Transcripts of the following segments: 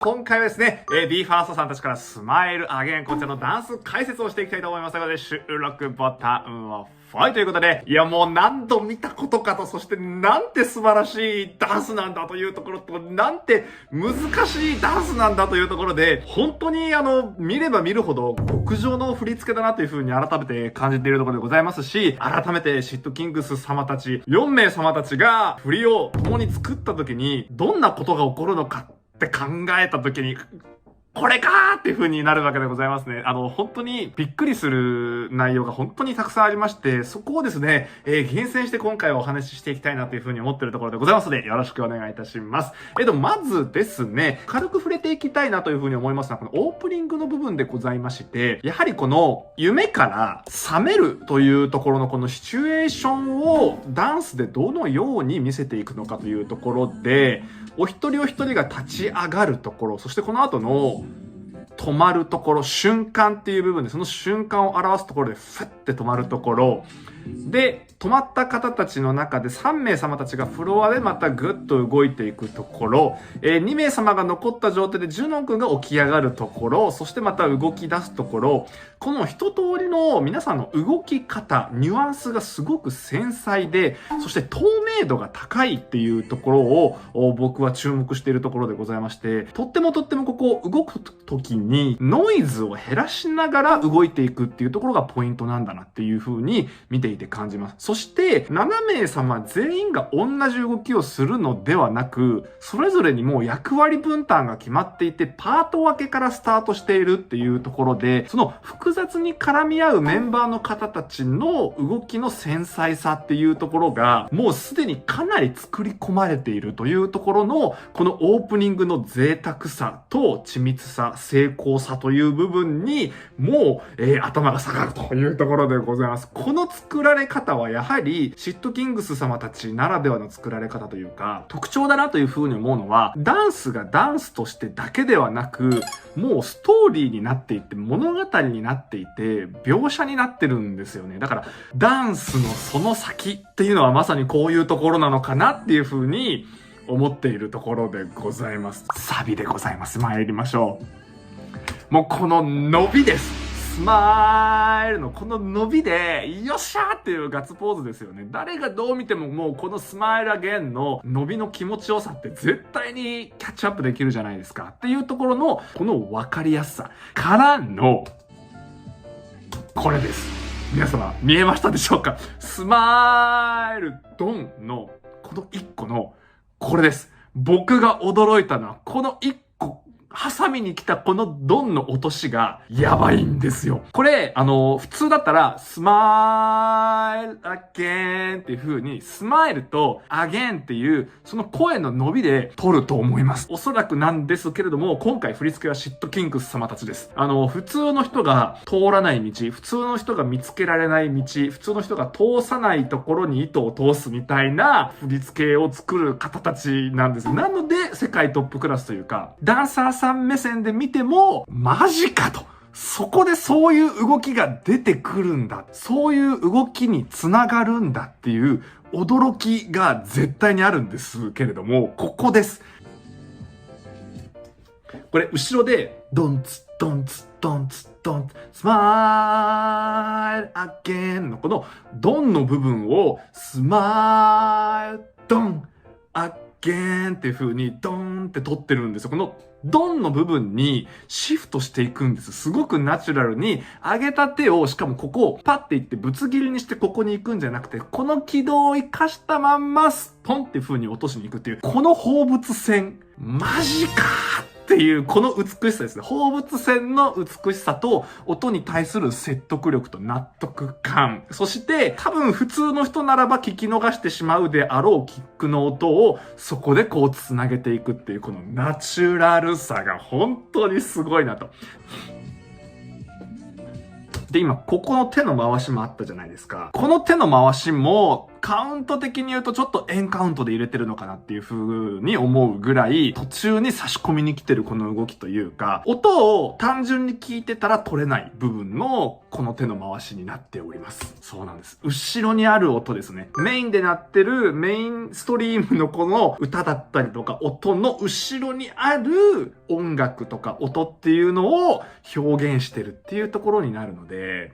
今回はですね、BE:FIRST さんたちからスマイルアゲンこちらのダンス解説をしていきたいと思いますので、収録ボタンをファイということで、いやもう何度見たことかと、そしてなんて素晴らしいダンスなんだというところと、なんて難しいダンスなんだというところで、本当に見れば見るほど極上の振り付けだなという風に改めて感じているところでございますし、改めてシットキングス様たち、4名様たちが振りを共に作った時に、どんなことが起こるのかって考えた時に、これかーっていう風になるわけでございますね。本当にびっくりする内容が本当にたくさんありまして、そこをですね、厳選して今回はお話ししていきたいなという風に思っているところでございますので、よろしくお願いいたします。まずですね、軽く触れていきたいなという風に思いますのは、このオープニングの部分でございまして、やはりこの夢から覚めるというところのこのシチュエーションをダンスでどのように見せていくのかというところで、お一人お一人が立ち上がるところ、そしてこの後の止まるところ、瞬間っていう部分で、その瞬間を表すところで、ふって止まるところ、で、止まった方たちの中で3名様たちがフロアでまたぐっと動いていくところ、2名様が残った状態でジュノン君が起き上がるところ、そしてまた動き出すところ、この一通りの皆さんの動き方、ニュアンスがすごく繊細で、そして透明度が高いっていうところを僕は注目しているところでございまして、とってもここ動く時にノイズを減らしながら動いていくっていうところがポイントなんだなっていう風に見ていて感じます。そして7名様全員が同じ動きをするのではなく、それぞれにもう役割分担が決まっていて、パート分けからスタートしているっていうところで、その複雑に絡み合うメンバーの方たちの動きの繊細さっていうところが、もうすでにかなり作り込まれているというところの、このオープニングの贅沢さと緻密さ、成功さという部分に、もう、頭が下がるというところでございます。この作られ方はやはりシットキングス様たちならではの作られ方というか特徴だなというふうに思うのは、ダンスがダンスとしてだけではなく、もうストーリーになっていて物語になっていて描写になってるんですよね。だからダンスのその先っていうのはまさにこういうところなのかなっていうふうに思っているところでございます。サビでございます。参りましょう。もうこの伸びです。スマイルのこの伸びで、よっしゃーっていうガッツポーズですよね。誰がどう見てももうこのスマイルアゲンの伸びの気持ちよさって絶対にキャッチアップできるじゃないですか。っていうところの、この分かりやすさからの、これです。皆様、見えましたでしょうか？スマイルドンの、この一個の、これです。僕が驚いたのは、この一個、ハサミに来たこのドンの落としがやばいんですよ。これ、普通だったら、スマイルアゲンっていう風に、スマイルとアゲンっていう、その声の伸びで取ると思います。おそらくなんですけれども、今回振り付けはシットキングス様たちです。普通の人が通らない道、普通の人が見つけられない道、普通の人が通さないところに糸を通すみたいな振り付けを作る方たちなんです。なので、世界トップクラスというか、ダンサーさん目線で見ても、マジかと。そこでそういう動きが出てくるんだ。そういう動きにつながるんだっていう驚きが絶対にあるんですけれども、ここです。これ、後ろで、ドンツ、ドンツ、ドンツ、ドンツ、スマイルアゲンのこのドンの部分を、スマイル、ドン、アゲンっていう風にドーンって取ってるんですよ。このドンの部分にシフトしていくんです。すごくナチュラルに上げた手を、しかもここをパッていってぶつ切りにしてここに行くんじゃなくて、この軌道を生かしたまんまストンっていう風に落としに行くっていう、この放物線、マジかーっていうこの美しさですね。放物線の美しさと音に対する説得力と納得感。そして多分普通の人ならば聞き逃してしまうであろうキックの音をそこでこうつなげていくっていうこのナチュラルさが本当にすごいなと。で、今、ここの手の回しもあったじゃないですか。この手の回しも、カウント的に言うとちょっとエンカウントで入れてるのかなっていう風に思うぐらい、途中に差し込みに来てるこの動きというか、音を単純に聞いてたら取れない部分のこの手の回しになっております。そうなんです。後ろにある音ですね。メインで鳴ってるメインストリームのこの歌だったりとか音の後ろにある音楽とか音っていうのを表現してるっていうところになるので、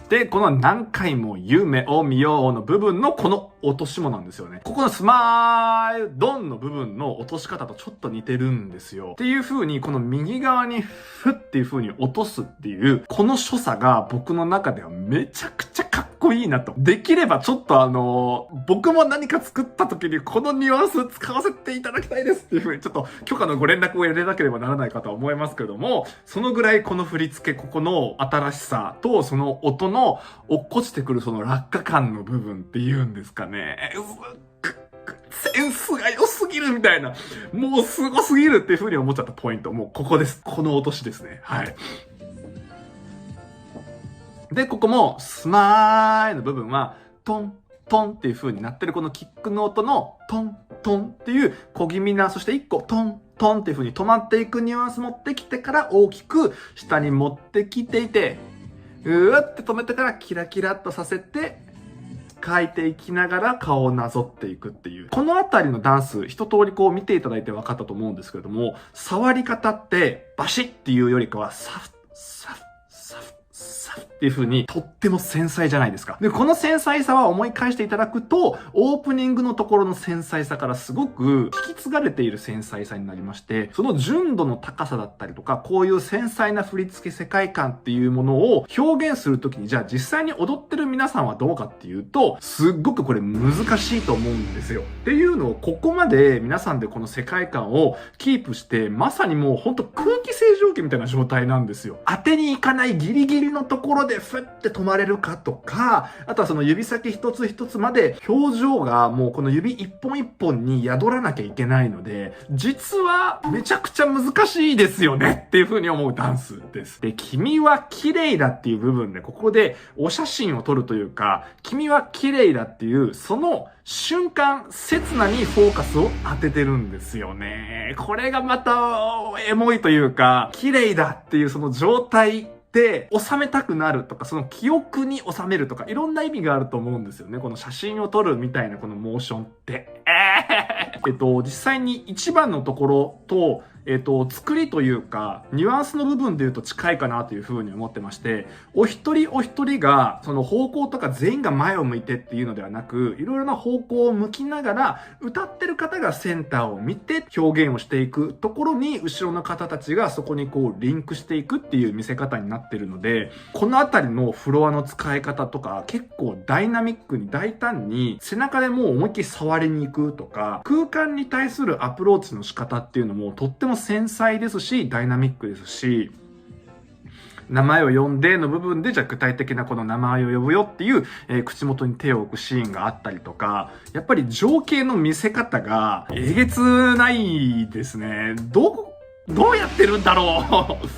で、この何回も夢を見ようの部分のこの落としもなんですよね。ここのスマイルドンの部分の落とし方とちょっと似てるんですよ。っていう風に、この右側にフッっていう風に落とすっていう、この所作が僕の中ではめちゃくちゃかっこいいなと。できればちょっと僕も何か作った時にこのニュアンス使わせていただきたいですっていう風にちょっと許可のご連絡を入れなければならないかとは思いますけれども、そのぐらいこの振り付け、ここの新しさとその音の落っこちてくるその落下感の部分っていうんですかね。センスが良すぎるみたいな。もうすごすぎるっていう風に思っちゃったポイント。もうここです。この落としですね。はい。で、ここもスマーイの部分はトン、トンっていう風になってるこのキックの音のトン、トンっていう小気味な、そして一個トン、トンっていう風に止まっていくニュアンス持ってきてから大きく下に持ってきていて、うーって止めてからキラキラっとさせて、描いていきながら顔をなぞっていくっていう。このあたりのダンス、一通りこう見ていただいて分かったと思うんですけれども、触り方ってバシッっていうよりかはサフ、サフ、サフ、サフっていう風にとっても繊細じゃないですか。で、この繊細さは思い返していただくと、オープニングのところの繊細さからすごく引き継がれている繊細さになりまして、その純度の高さだったりとか、こういう繊細な振り付け世界観っていうものを表現するときに、じゃあ実際に踊ってる皆さんはどうかっていうと、すっごくこれ難しいと思うんですよ。っていうのをここまで皆さんでこの世界観をキープして、まさにもうほんと空気清浄機みたいな状態なんですよ。当てに行かないギリギリのところでふって止まれるかとか、あとはその指先一つ一つまで表情がもうこの指一本一本に宿らなきゃいけないので、実はめちゃくちゃ難しいですよねっていう風に思うダンスです。で、君は綺麗だっていう部分でここでお写真を撮るというか、君は綺麗だっていうその瞬間、刹那にフォーカスを当ててるんですよね。これがまたエモいというか、綺麗だっていうその状態で収めたくなるとか、その記憶に収めるとか、いろんな意味があると思うんですよね。この写真を撮るみたいなこのモーションって。実際に一番のところと、作りというか、ニュアンスの部分で言うと近いかなというふうに思ってまして、お一人お一人が、その方向とか全員が前を向いてっていうのではなく、いろいろな方向を向きながら、歌ってる方がセンターを見て表現をしていくところに、後ろの方たちがそこにこうリンクしていくっていう見せ方になってるので、このあたりのフロアの使い方とか、結構ダイナミックに大胆に背中でもう思いっきり触りに行くとか、空間に対するアプローチの仕方っていうのもとっても繊細ですし、ダイナミックですし、名前を呼んでの部分で、じゃあ具体的なこの名前を呼ぶよっていう、口元に手を置くシーンがあったりとか、やっぱり情景の見せ方がえげつないですね。どうやってるんだろう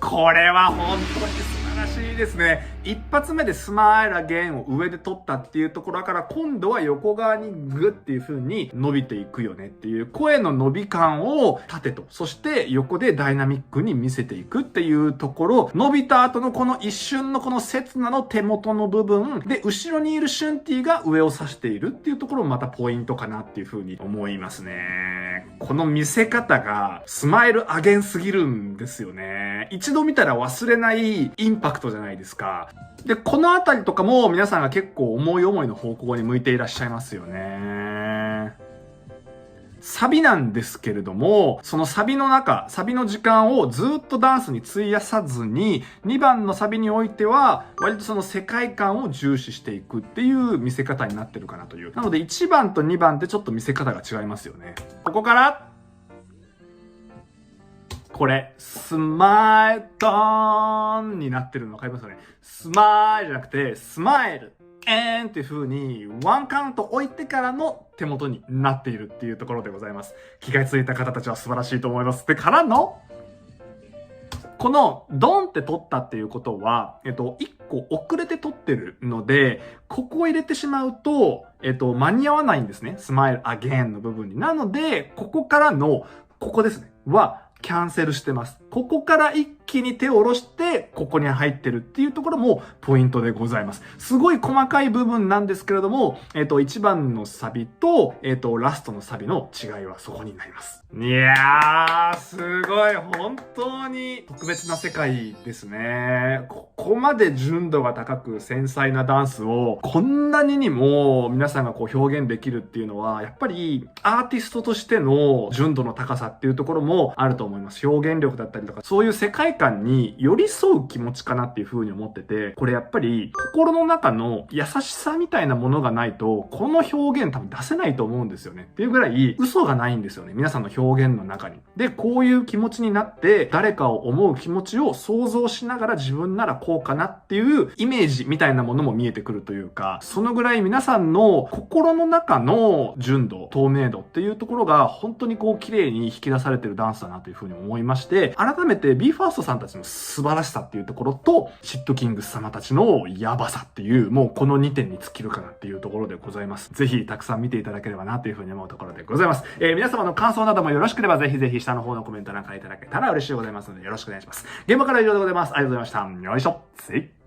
これは本当に素晴らしいですね。一発目でスマイルアゲンを上で取ったっていうところから今度は横側にグッっていう風に伸びていくよねっていう声の伸び感を縦と、そして横でダイナミックに見せていくっていうところ、伸びた後のこの一瞬のこの刹那の手元の部分で後ろにいるシュンティが上を指しているっていうところもまたポイントかなっていう風に思いますね。この見せ方がスマイルアゲンすぎるんですよね。一度見たら忘れないインパクトじゃないですか。で、このあたりとかも皆さんが結構思い思いの方向に向いていらっしゃいますよね。サビなんですけれども、そのサビの中、サビの時間をずっとダンスに費やさずに、2番のサビにおいては、割とその世界観を重視していくっていう見せ方になってるかなという。なので1番と2番ってちょっと見せ方が違いますよね。ここから、これ、スマイルドーンになってるの分かりますよね。スマイルじゃなくて、スマイル、ーンっていう風に、ワンカウント置いてからの手元になっているっていうところでございます。気がついた方たちは素晴らしいと思います。で、からの、この、ドンって取ったっていうことは、1構遅れて撮ってるので、ここを入れてしまうと、間に合わないんですね。スマイルアゲインの部分に。なので、ここからの、ここですね。は、キャンセルしてます。ここから一気に手を下ろして、ここに入ってるっていうところもポイントでございます。すごい細かい部分なんですけれども、1番のサビと、ラストのサビの違いはそこになります。いやー、すごい。本当に特別な世界ですね。ここまで純度が高く繊細なダンスを、こんなにも皆さんがこう表現できるっていうのは、やっぱりアーティストとしての純度の高さっていうところもあると思います。表現力だったりとか、そういう世界観に寄り添う気持ちかなっていう風に思ってて、これやっぱり心の中の優しさみたいなものがないと、この表現多分出せないと思うんですよね。っていうぐらい嘘がないんですよね。皆さんの表現の中に。で、こういう気持ちになって、誰かを思う気持ちを想像しながら自分ならこうかなっていうイメージみたいなものも見えてくるというか、そのぐらい皆さんの心の中の純度、透明度っていうところが本当にこう綺麗に引き出されてるダンスだなというふうに思いまして、改めて BE:FIRST さんたちの素晴らしさっていうところと、シットキングス様たちのヤバさっていう、もうこの2点に尽きるかなっていうところでございます。ぜひたくさん見ていただければなというふうに思うところでございます。皆様の感想などもよろしければぜひぜひ下の方のコメント欄からいただけたら嬉しいでございますのでよろしくお願いします。現場からは以上でございます。ありがとうございました。よいしょ。